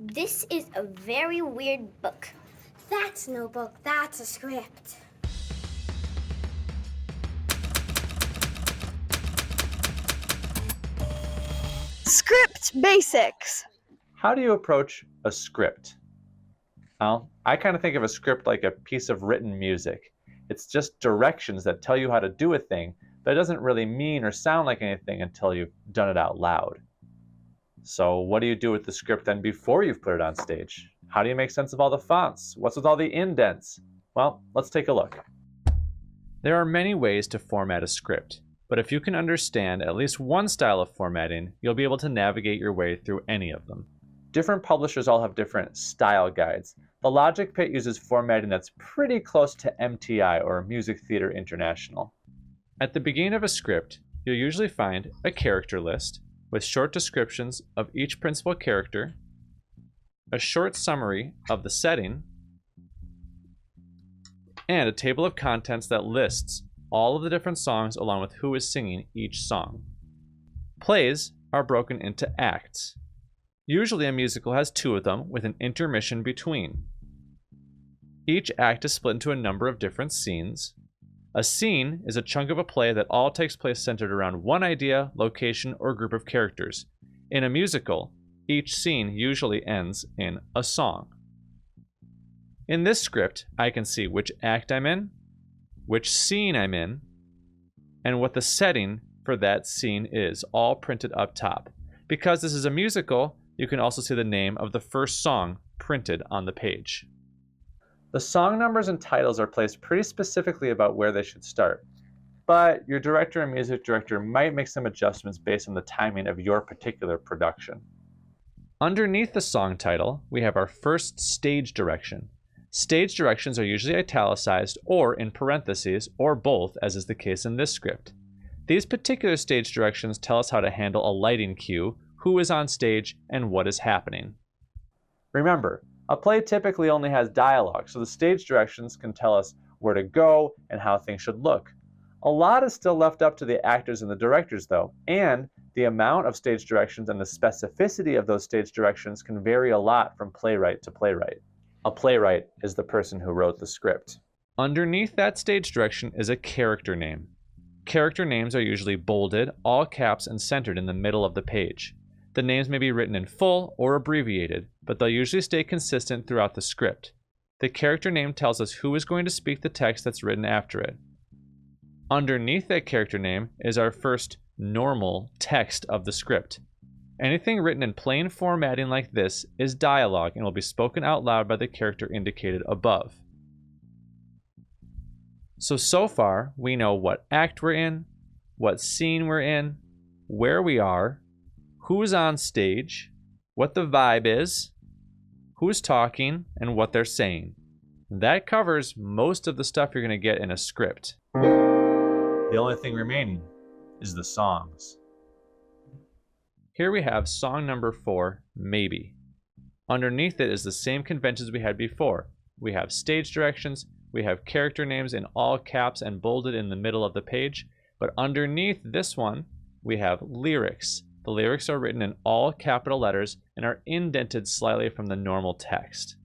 This is a very weird book. That's no book, that's a script. Script basics. How do you approach a script? Well, I kind of think of a script like a piece of written music. It's just directions that tell you how to do a thing, but it doesn't really mean or sound like anything until you've done it out loud. So what do you do with the script then before you've put it on stage? How do you make sense of all the fonts? What's with all the indents? Well, let's take a look. There are many ways to format a script, but if you can understand at least one style of formatting, you'll be able to navigate your way through any of them. Different publishers all have different style guides. The Logic Pit uses formatting that's pretty close to MTI, or Music Theater International. At the beginning of a script, you'll usually find a character list with short descriptions of each principal character, a short summary of the setting, and a table of contents that lists all of the different songs along with who is singing each song. Plays are broken into acts. Usually a musical has 2 of them with an intermission between. Each act is split into a number of different scenes. A scene is a chunk of a play that all takes place centered around one idea, location, or group of characters. In a musical, each scene usually ends in a song. In this script, I can see which act I'm in, which scene I'm in, and what the setting for that scene is, all printed up top. Because this is a musical, you can also see the name of the first song printed on the page. The song numbers and titles are placed pretty specifically about where they should start, but your director and music director might make some adjustments based on the timing of your particular production. Underneath the song title, we have our first stage direction. Stage directions are usually italicized or in parentheses, or both, as is the case in this script. These particular stage directions tell us how to handle a lighting cue, who is on stage, and what is happening. Remember, a play typically only has dialogue, so the stage directions can tell us where to go and how things should look. A lot is still left up to the actors and the directors, though, and the amount of stage directions and the specificity of those stage directions can vary a lot from playwright to playwright. A playwright is the person who wrote the script. Underneath that stage direction is a character name. Character names are usually bolded, all caps, and centered in the middle of the page. The names may be written in full or abbreviated, but they'll usually stay consistent throughout the script. The character name tells us who is going to speak the text that's written after it. Underneath that character name is our first normal text of the script. Anything written in plain formatting like this is dialogue and will be spoken out loud by the character indicated above. So far, we know what act we're in, what scene we're in, where we are, who's on stage, what the vibe is, who's talking, and what they're saying. That covers most of the stuff you're going to get in a script. The only thing remaining is the songs. Here we have song number 4, Maybe. Underneath it is the same conventions we had before. We have stage directions, we have character names in all caps and bolded in the middle of the page, but underneath this one, we have lyrics. The lyrics are written in all capital letters and are indented slightly from the normal text.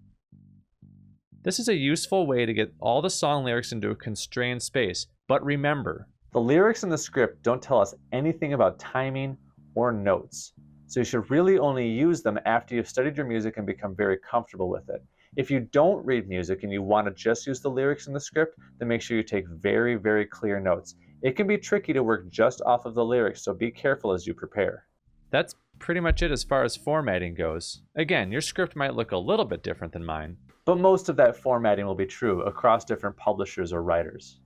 This is a useful way to get all the song lyrics into a constrained space, but remember, the lyrics in the script don't tell us anything about timing or notes, so you should really only use them after you've studied your music and become very comfortable with it. If you don't read music and you want to just use the lyrics in the script, then make sure you take very, very clear notes. It can be tricky to work just off of the lyrics, so be careful as you prepare. That's pretty much it as far as formatting goes. Again, your script might look a little bit different than mine, but most of that formatting will be true across different publishers or writers.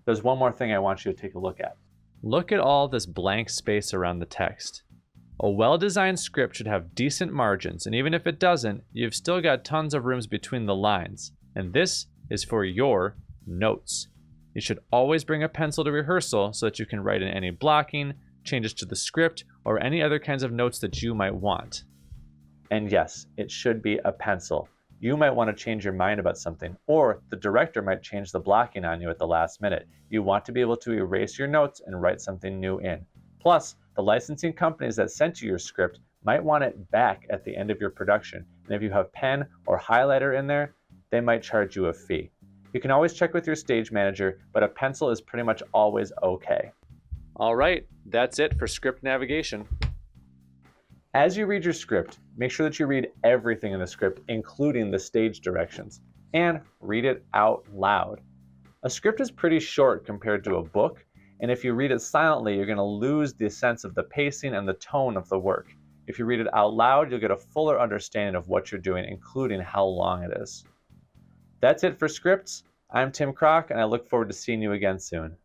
There's one more thing I want you to take a look at. Look at all this blank space around the text. A well-designed script should have decent margins, and even if it doesn't, you've still got tons of rooms between the lines. And this is for your notes. You should always bring a pencil to rehearsal so that you can write in any blocking, changes to the script, or any other kinds of notes that you might want. And yes, it should be a pencil. You might want to change your mind about something, or the director might change the blocking on you at the last minute. You want to be able to erase your notes and write something new in. Plus, The licensing companies that sent you your script might want it back at the end of your production, and if you have pen or highlighter in there, they might charge you a fee. You can always check with your stage manager, but a pencil is pretty much always okay. All right, that's it for script navigation. As you read your script, make sure that you read everything in the script, including the stage directions, and read it out loud. A script is pretty short compared to a book, and if you read it silently, you're going to lose the sense of the pacing and the tone of the work. If you read it out loud, you'll get a fuller understanding of what you're doing, including how long it is. That's it for scripts. I'm Tim Kraack, and I look forward to seeing you again soon.